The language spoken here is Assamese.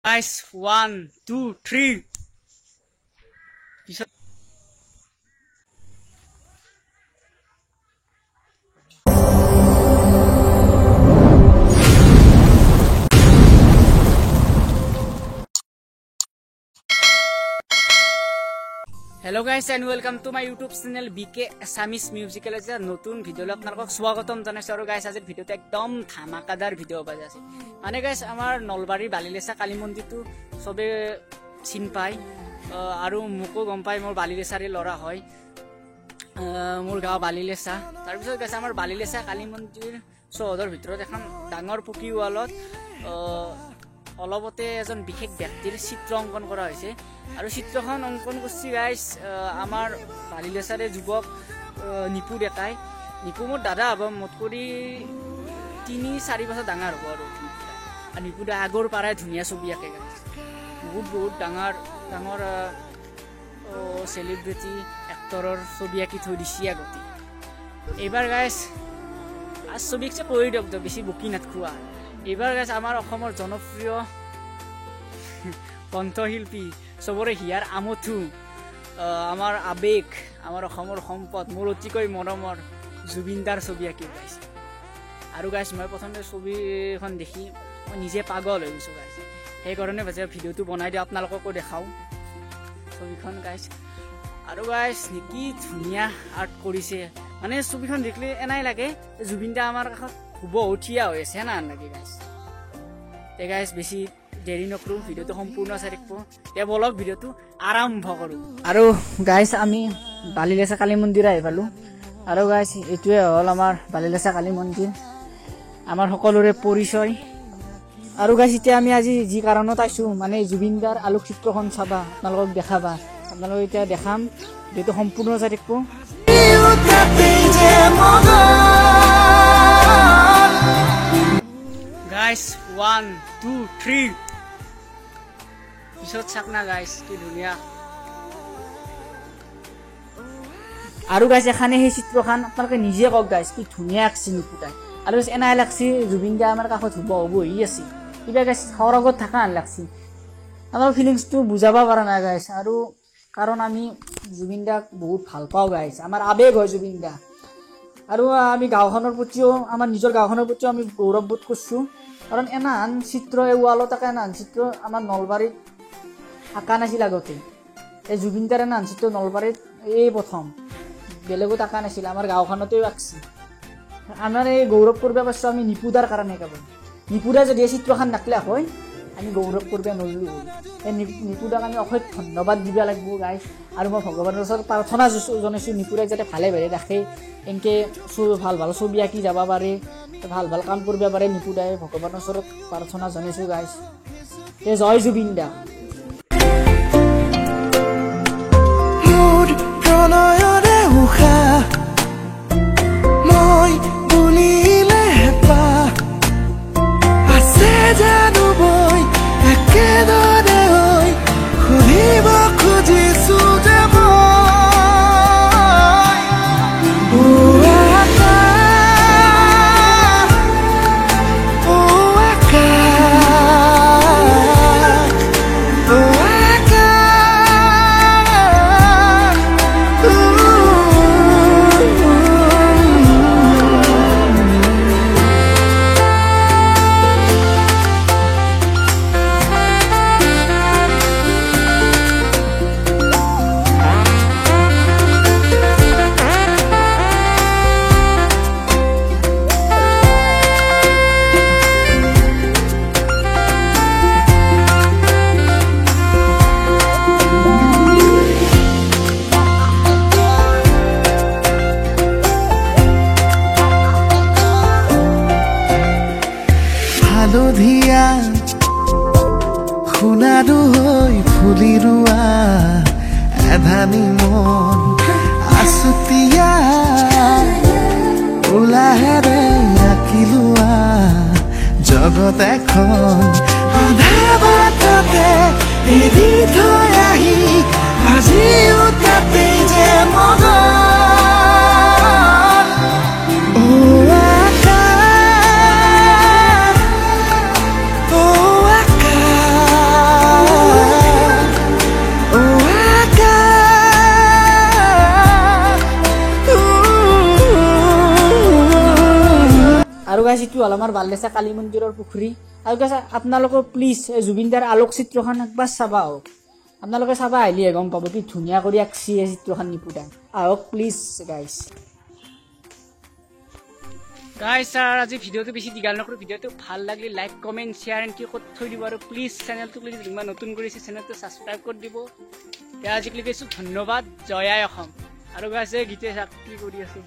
Guys, 1, 2, 3. Bisa. Hello guys and welcome to my YouTube channel BK Assamese Musical as নতুন ভিডিওলৈ আপোনালোকক স্বাগতম জনাইছো আৰু গাইস আজিৰ ভিডিওটো একদম ধামাকাদাৰ ভিডিও পাই আছে মানে গাইস আমাৰ নলবাৰী বালিলেছা কালী মন্দিৰটো সবে চিন পায় আৰু মোকো গম পায় মোৰ বালিলেছাৰে লৰা হয় মোৰ গাঁও বালিলেছা তাৰ পিছত গাইস আমাৰ বালিলেছা কালী মন্দিৰ চহৰৰ ভিতৰত এখন ডাঙৰ পুকি ৱালত অলপতে এজন বিশেষ ব্যক্তিৰ চিত্ৰ অংকন কৰা হৈছে আৰু চিত্ৰখন অংকন কৰিছে গাইস আমাৰ বালিলেছাৰে যুৱক নিপু ডেকাই নিপু মোৰ দাদা হ'ব মোতকৰি 3-4 বছৰ ডাঙৰ হ'ব আৰু নিপু দা আগৰ পৰাই ধুনীয়া ছবি আঁকে গাইস বহুত ডাঙৰ সেলিব্ৰিটি এক্টৰৰ ছবি আঁকি থৈ দিছে আগতে এইবাৰ গাইস আজ ছবি যে কৈ দিয়ক বেছি বকি নাথখোৱা এইবাৰ গাইস আমাৰ অসমৰ জনপ্ৰিয় কণ্ঠশিল্পী সবৰে হিয়াৰ আমথু আমাৰ আবেগ আমাৰ অসমৰ সম্পদ মোৰ অতিকৈ মৰমৰ জুবিনদাৰ ছবি আঁকি পাইছে আৰু গাইস মই প্ৰথমতে ছবিখন দেখি মই নিজে পাগল হৈ গৈছো গাইস সেইকাৰণে ভাজে ভিডিওটো বনাই দিও আপোনালোককো দেখাও ছবিখন গাইস আৰু গাইস কি ধুনীয়া আৰ্ট কৰিছে মানে ছবিখন দেখিলে এনাই লাগে জুবিনদা আমাৰ কাষত খুব উঠিয়া হৈ আছে না নাকি গাইস তে গাইস বেছি দেৰি নকৰো ভিডিওটো সম্পূৰ্ণ চাই দেখব তে বলক ভিডিওটো আৰম্ভ কৰো আৰু গাইস আমি বালিলেছা কালী মন্দিৰ আহি পালো আৰু গাইস এটোৱে হল আমাৰ বালিলেছা কালী মন্দিৰ আমাৰ সকলোৰে পৰিচয় আৰু গাইস এতিয়া আমি আজি যি কাৰণত আইছো মানে জুবিনদাৰ আলোকচিত্ৰখন চাবা আপোনালোকক দেখাবা আপোনালোক এতিয়া দেখাম যেটো সম্পূৰ্ণ চাই দেখব গাইস 1, 2, 3 পিছত চাক না গাইস কি ধুনীয়া আৰু গাইস এখানে সেই চিত্ৰখন আপোনালোকে নিজে কক গাইস কি ধুনীয়া আঁকছি নিপুটাই আৰু গাইস এনাই লাগছি জুবিনদা আমাৰ কাষত বহি আছে কিবা গাইস সৰগত থাকা আন লাগছি আমাৰ ফিলিংছটো বুজাবা পৰা নাই গাইস আৰু কাৰণ আমি জুবিনদাক বহুত ভাল পাওঁ গাইস আমাৰ আবেগ হয় জুবিনদা আৰু আমি গাঁওখনৰ প্ৰতিও আমাৰ নিজৰ গাঁওখনৰ প্ৰতিও আমি গৌৰৱবোধ কৰিছো কাৰণ এনান চিত্ৰ এই ৱালত আঁকা এনান চিত্ৰ আমাৰ নলবাৰীত আঁকা নাছিল আগতে এই জুবিনদাৰ এনান চিত্ৰ নলবাৰীত এই প্ৰথম বেলেগত আঁকা নাছিল আমাৰ গাঁওখনতেও আঁকছি আমাৰ এই গৌৰৱ কৰিব পাৰিছোঁ আমি নিপুদাৰ কাৰণে কেৱল নিপুদা যদি এই চিত্ৰখন নাকলা হয় আমি গৌৰৱ কৰিব নোৱাৰিলোঁ এই নিপুদাক আমি অশেষ ধন্যবাদ দিব লাগিব গাইস আৰু মই ভগৱানৰ ওচৰত প্ৰাৰ্থনা জনাইছোঁ নিপুদাক যাতে ভালে ভালে ৰাখে এনেকৈ ভাল ছবি আঁকি যাব পাৰে ভাল কাম কৰিব পাৰে নিপুদাই ভগৱানৰ ওচৰত প্ৰাৰ্থনা জনাইছোঁ গাইস জয় জুবিনদা প্ৰণয়ৰে উশাহ মই বুলিলে হেঁপাহ আছে জানো মই একেদৰে হৈ সুধিব খুজিছো যে হালধীয়া সোণাৰু হৈ ফুলি ৰোৱা এধানি মন আছুতীয়া উলাহেৰে আঁকি লোৱা জগত এখন আধা বাটতে এৰি থৈ আহি আজিও তাতে যে মগন আকাশ গাইছ এইটো হ'ল আমাৰ বাল্লেচা কালী মন্দিৰৰ পুখুৰী আৰু গাইছ আপোনালোকে প্লিজ জুবিন দাৰ আলোকচিত্ৰখন একবাৰ চাবা আহক আপোনালোকে চাবা আহিলে গম পাব কি ধুনীয়া কৰি আঁকছি এই চিত্ৰখন নিপুদাই আহক প্লিজ গাইছ গাইছ আৰ আজি ভিডিওটো বেশি দীঘল নকৰো ভিডিওটো ভাল লাগলে লাইক কমেন্ট শেয়াৰ এন্ড কি কৰি থৈ দিব আৰু প্লিজ চেনেলটো যদি ইমান নতুন কৰিছে চেনেলটো সাবস্ক্ৰাইব কৰি দিব আজি ক্লিক কৰিছো ধন্যবাদ জয় আই অসম আৰু গাইছে গীতে কি কৰি আছে